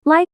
Like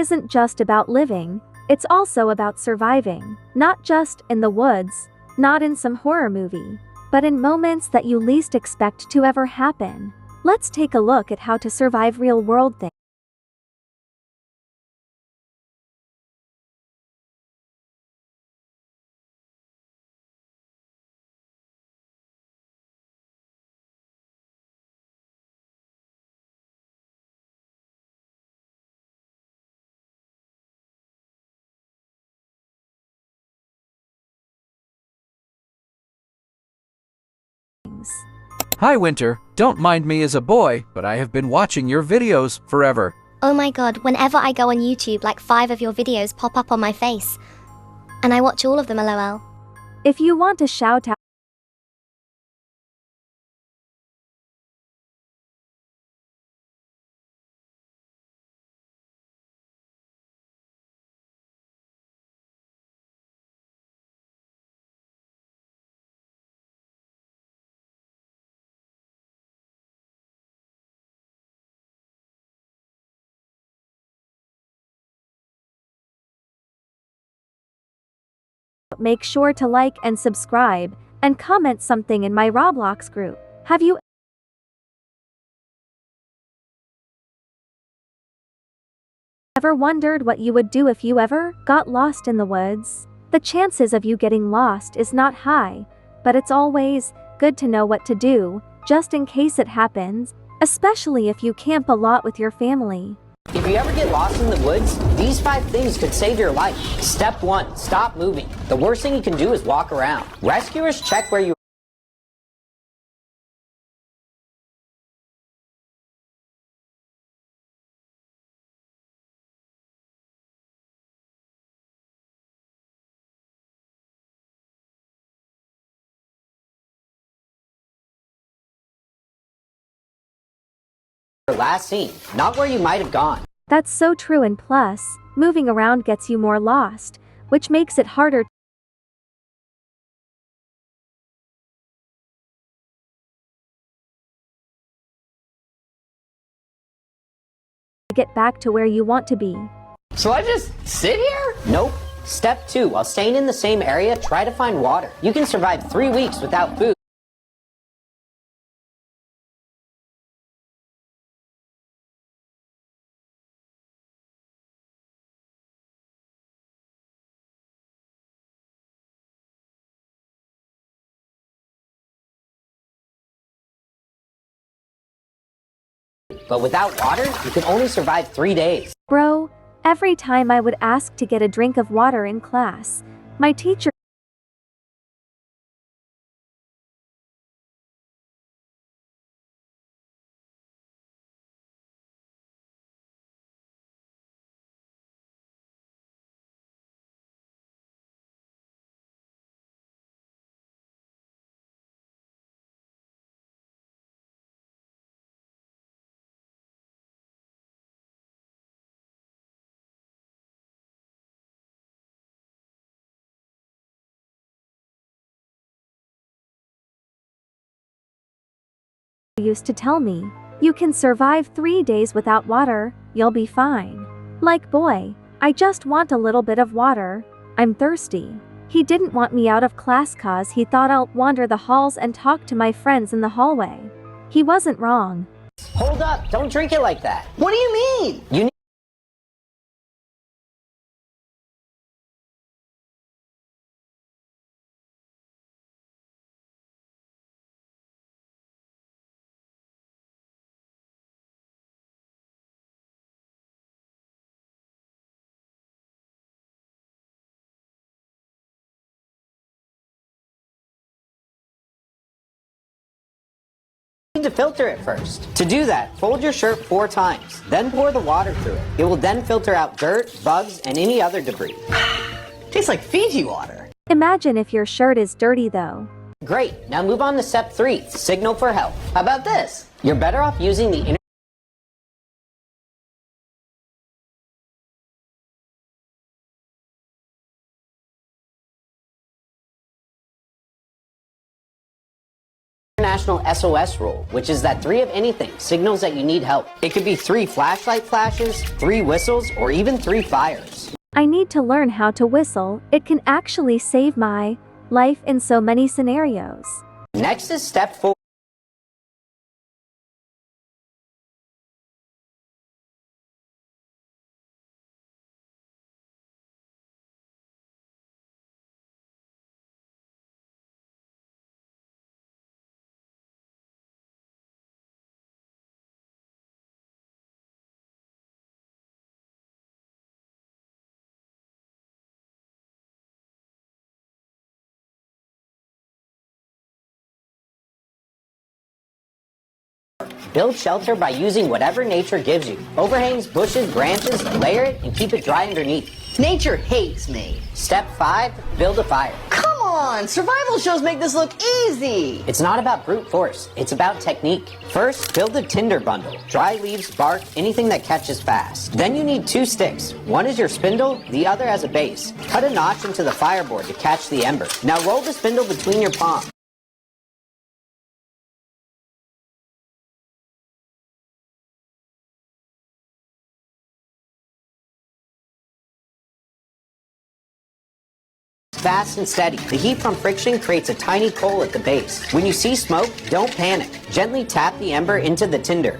isn't just about living, it's also about surviving. Not just in the woods, not in some horror movie, but in moments that you least expect to ever happen. Let's take a look at how to survive real-world things. Hi Winter, don't mind me as a boy, but I have been watching your videos forever. Oh my god, whenever I go on YouTube, like 5 of your videos pop up on my face. And I watch all of them, lol. If you want to shout out, make sure to like and subscribe, and comment something in my Roblox group. Have you ever wondered what you would do if you ever got lost in the woods? The chances of you getting lost is not high, but it's always good to know what to do, just in case it happens, especially if you camp a lot with your family. If you ever get lost in the woods, these 5 things could save your life. Step 1, stop moving. The worst thing you can do is walk around. Rescuers check where you were last seen, not where you might have gone. That's so true, and plus, moving around gets you more lost, which makes it harder to get back to where you want to be. So I just sit here? Nope. Step 2, while staying in the same area, try to find water. You can survive 3 weeks without food. But without water, you can only survive 3 days. Bro, every time I would ask to get a drink of water in class, my teacher used to tell me, you can survive 3 days without water, you'll be fine. Like, boy, I just want a little bit of water, I'm thirsty. He didn't want me out of class cause he thought I'll wander the halls and talk to my friends in the hallway. He wasn't wrong. Hold up, don't drink it like that. What do you mean? You need to filter it first. To do that, fold your shirt 4 times, then pour the water through it. It will then filter out dirt, bugs, and any other debris. Tastes like Fiji water. Imagine if your shirt is dirty though. Great, now move on to step 3, signal for help. How about this? You're better off using the International SOS rule, which is that 3 of anything signals that you need help. It could be 3 flashlight flashes, 3 whistles, or even 3 fires. I need to learn how to whistle. It can actually save my life in so many scenarios. Next is step 4. Build shelter by using whatever nature gives you. Overhangs, bushes, branches, layer it and keep it dry underneath. Nature hates me. Step 5, build a fire. Come on, survival shows make this look easy. It's not about brute force, it's about technique. First, build a tinder bundle. Dry leaves, bark, anything that catches fast. Then you need 2 sticks. One is your spindle, the other as a base. Cut a notch into the fireboard to catch the ember. Now roll the spindle between your palms. Fast and steady. The heat from friction creates a tiny coal at the base. When you see smoke, don't panic. Gently tap the ember into the tinder.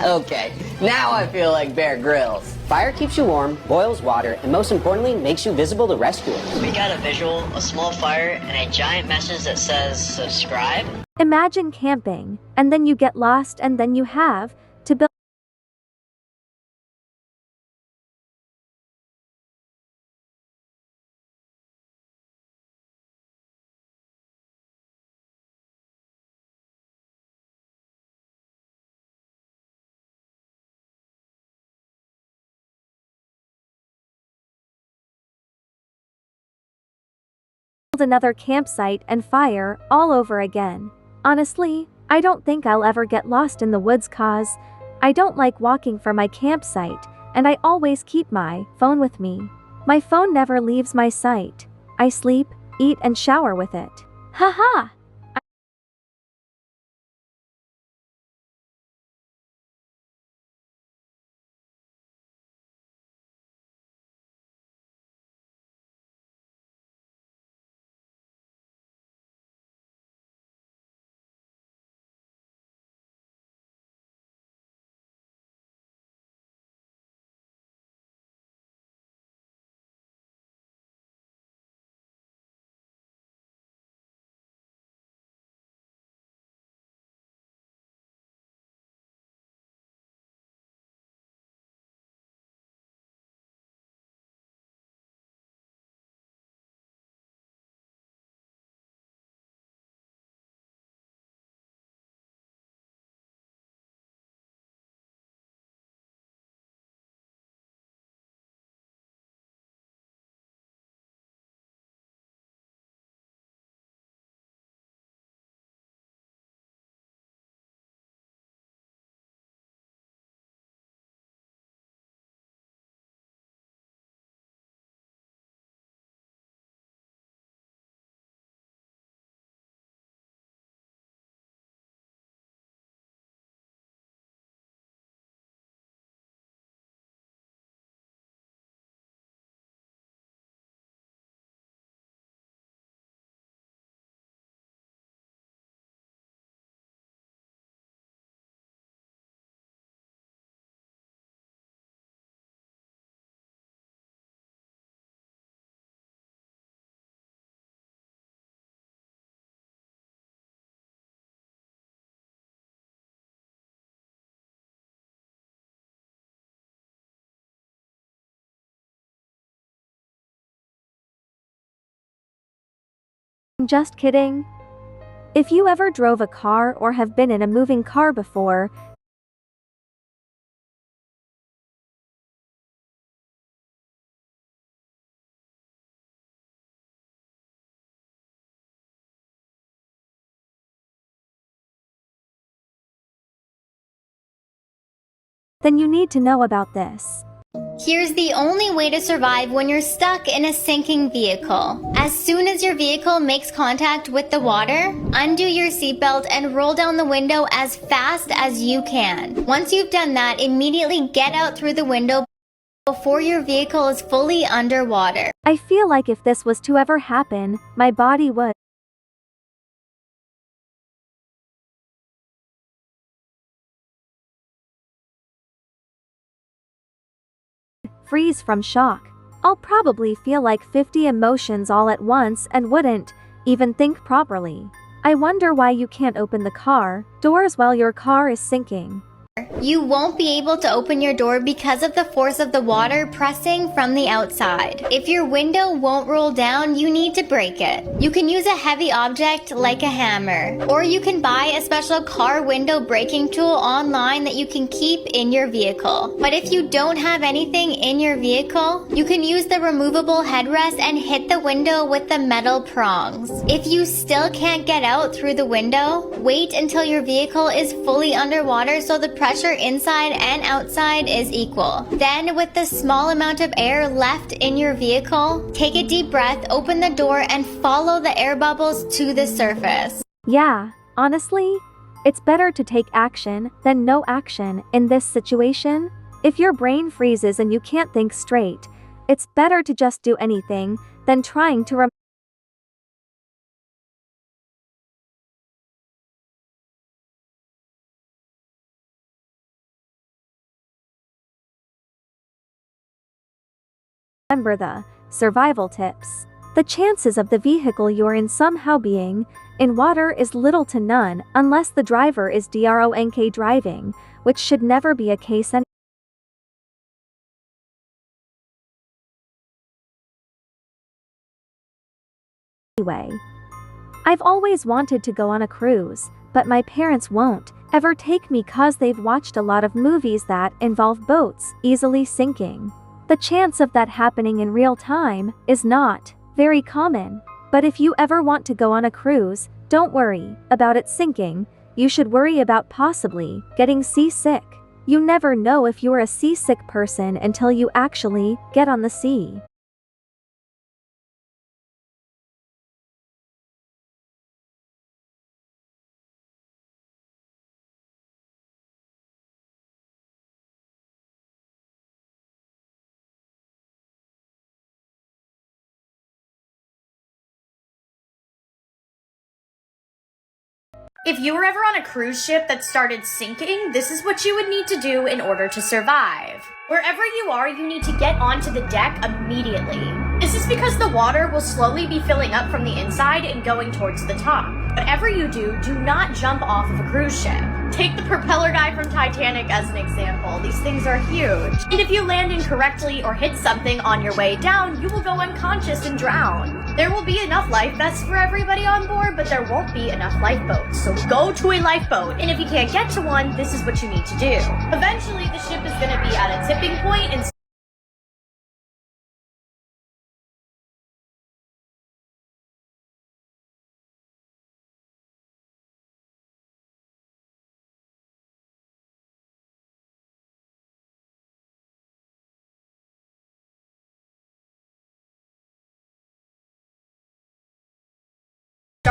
Okay, now I feel like Bear Grylls. Fire keeps you warm, boils water, and most importantly, makes you visible to rescuers. We got a visual, a small fire, and a giant message that says subscribe. Imagine camping, and then you get lost and then you have to build another campsite and fire all over again. Honestly, I don't think I'll ever get lost in the woods cause I don't like walking from my campsite, and I always keep my phone with me. My phone never leaves my sight. I sleep, eat and shower with it. Haha! Just kidding. If you ever drove a car or have been in a moving car before, then you need to know about this. Here's the only way to survive when you're stuck in a sinking vehicle. As soon as your vehicle makes contact with the water, undo your seatbelt and roll down the window as fast as you can. Once you've done that, immediately get out through the window before your vehicle is fully underwater. I feel like if this was to ever happen, my body would freeze from shock. I'll probably feel like 50 emotions all at once and wouldn't even think properly. I wonder why you can't open the car doors while your car is sinking. You won't be able to open your door because of the force of the water pressing from the outside. If your window won't roll down, you need to break it. You can use a heavy object like a hammer, or you can buy a special car window breaking tool online that you can keep in your vehicle. But if you don't have anything in your vehicle, you can use the removable headrest and hit the window with the metal prongs. If you still can't get out through the window, wait until your vehicle is fully underwater so the pressure inside and outside is equal. Then, with the small amount of air left in your vehicle, take a deep breath, open the door, and follow the air bubbles to the surface. Yeah, honestly, it's better to take action than no action in this situation. If your brain freezes and you can't think straight, it's better to just do anything than trying to remember the survival tips. The chances of the vehicle you're in somehow being in water is little to none unless the driver is drunk driving, which should never be a case anyway. I've always wanted to go on a cruise, but my parents won't ever take me cause they've watched a lot of movies that involve boats easily sinking. The chance of that happening in real time is not very common. But if you ever want to go on a cruise, don't worry about it sinking. You should worry about possibly getting seasick. You never know if you're a seasick person until you actually get on the sea. If you were ever on a cruise ship that started sinking, this is what you would need to do in order to survive. Wherever you are, you need to get onto the deck immediately. This is because the water will slowly be filling up from the inside and going towards the top. Whatever you do, do not jump off of a cruise ship. Take the propeller guy from Titanic as an example. These things are huge. And if you land incorrectly or hit something on your way down, you will go unconscious and drown. There will be enough life vests for everybody on board, but there won't be enough lifeboats. So go to a lifeboat. And if you can't get to one, this is what you need to do. Eventually, the ship is going to be at a tipping point and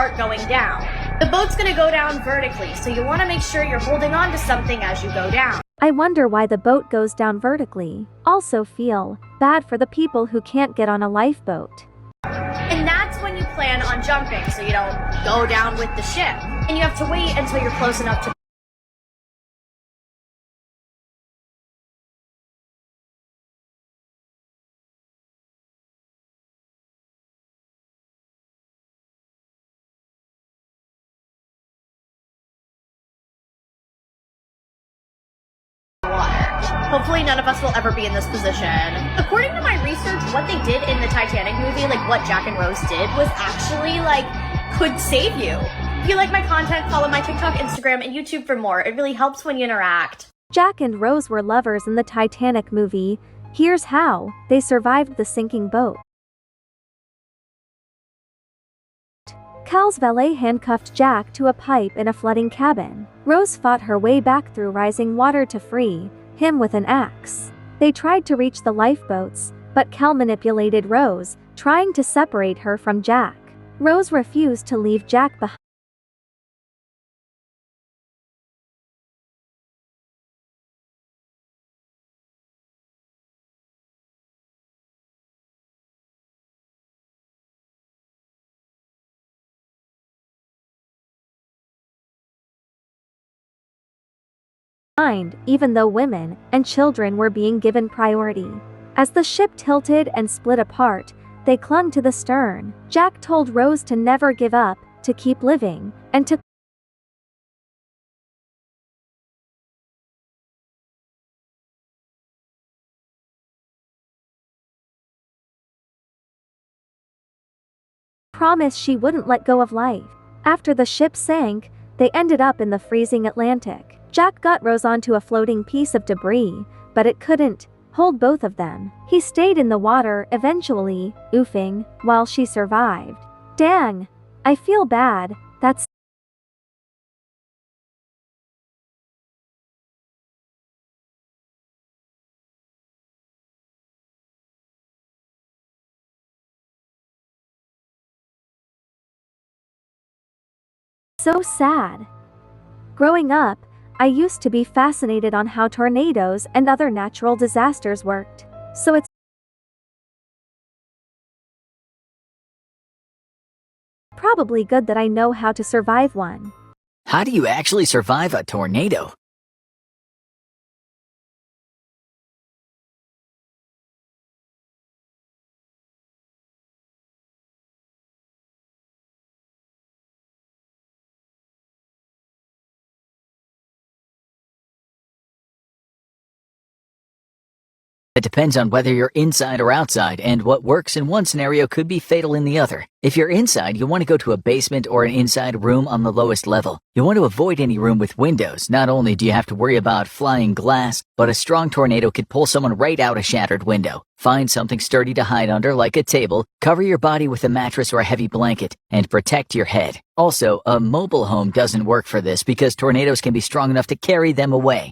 start going down. The boat's gonna go down vertically, so you wanna make sure you're holding on to something as you go down. I wonder why the boat goes down vertically. Also feel bad for the people who can't get on a lifeboat. And that's when you plan on jumping, so you don't go down with the ship. And you have to wait until you're close enough to water. Hopefully none of us will ever be in this position. According to my research, what they did in the Titanic movie, like what Jack and Rose did, was actually like could save you. If you like my content, follow my TikTok, Instagram, and YouTube for more. It really helps when you interact. Jack and Rose were lovers in the Titanic movie. Here's how they survived the sinking boat. Cal's valet handcuffed Jack to a pipe in a flooding cabin. Rose fought her way back through rising water to free him with an axe. They tried to reach the lifeboats, but Cal manipulated Rose, trying to separate her from Jack. Rose refused to leave Jack behind. Even though women and children were being given priority. As the ship tilted and split apart, they clung to the stern. Jack told Rose to never give up, to keep living, and to promise she wouldn't let go of life. After the ship sank, they ended up in the freezing Atlantic. Jack got Rose onto a floating piece of debris, but it couldn't hold both of them. He stayed in the water, eventually, oofing, while she survived. Dang! I feel bad, that's so sad. Growing up, I used to be fascinated on how tornadoes and other natural disasters worked. So it's probably good that I know how to survive one. How do you actually survive a tornado? It depends on whether you're inside or outside, and what works in one scenario could be fatal in the other. If you're inside, you want to go to a basement or an inside room on the lowest level. You want to avoid any room with windows. Not only do you have to worry about flying glass, but a strong tornado could pull someone right out a shattered window. Find something sturdy to hide under, like a table, cover your body with a mattress or a heavy blanket, and protect your head. Also, a mobile home doesn't work for this because tornadoes can be strong enough to carry them away.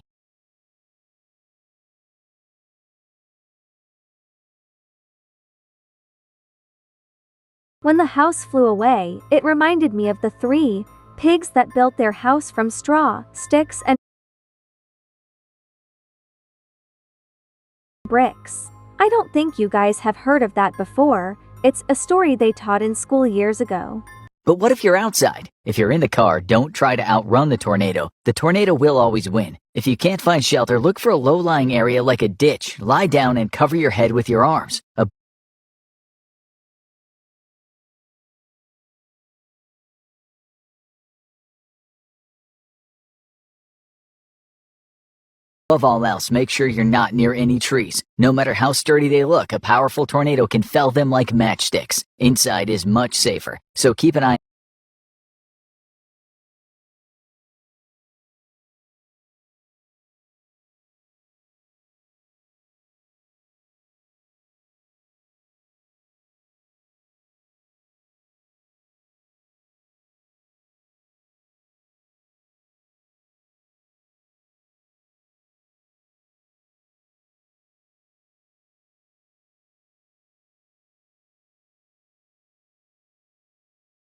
When the house flew away, it reminded me of the 3 pigs that built their house from straw, sticks, and bricks. I don't think you guys have heard of that before. It's a story they taught in school years ago. But what if you're outside? If you're in the car, don't try to outrun the tornado. The tornado will always win. If you can't find shelter, look for a low-lying area like a ditch. Lie down and cover your head with your arms. Above all else, make sure you're not near any trees. No matter how sturdy they look, a powerful tornado can fell them like matchsticks. Inside is much safer, so keep an eye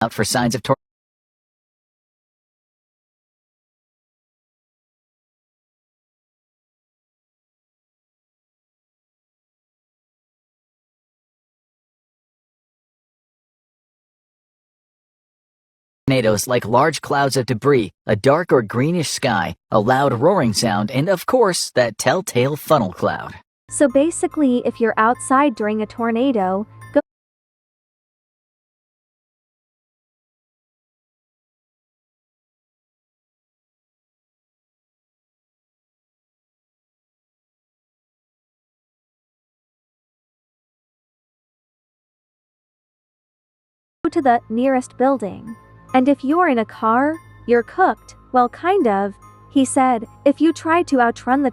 out for signs of tornadoes, like large clouds of debris, a dark or greenish sky, a loud roaring sound, and of course, that telltale funnel cloud. So basically, if you're outside during a tornado, go to the nearest building. And if you're in a car, you're cooked. Well, kind of, he said, if you try to outrun the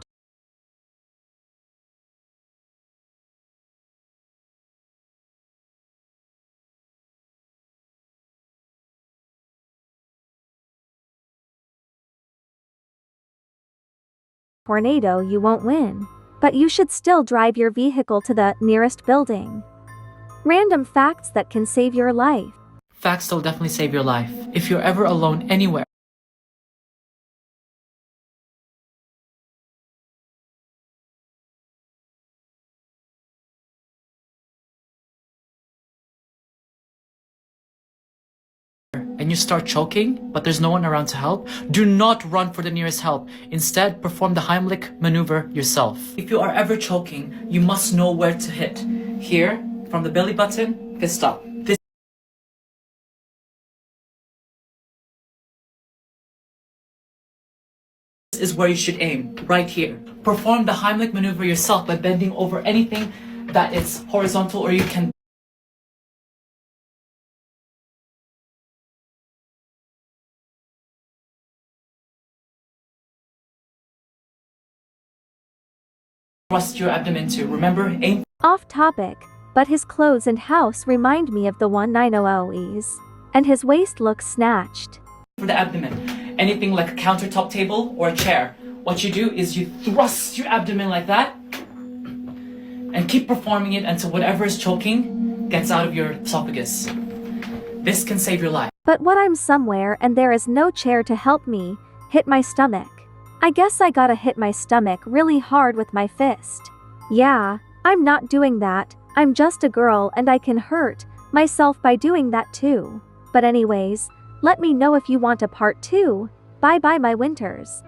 tornado, you won't win. But you should still drive your vehicle to the nearest building. Random facts that can save your life. Facts will definitely save your life. If you're ever alone anywhere, and you start choking, but there's no one around to help, do not run for the nearest help. Instead, perform the Heimlich maneuver yourself. If you are ever choking, you must know where to hit. Here, from the belly button, fist up. This is where you should aim, right here. Perform the Heimlich maneuver yourself by bending over anything that is horizontal, or you can thrust your abdomen to. Remember, aim. Off topic, but his clothes and house remind me of the 1900s. And his waist looks snatched. For the abdomen. Anything like a countertop table or a chair. What you do is you thrust your abdomen like that and keep performing it until whatever is choking gets out of your esophagus. This can save your life. But what, I'm somewhere and there is no chair to help me hit my stomach. I guess I gotta hit my stomach really hard with my fist. Yeah, I'm not doing that. I'm just a girl and I can hurt myself by doing that too. But anyways, let me know if you want a part 2. Bye bye, my winters.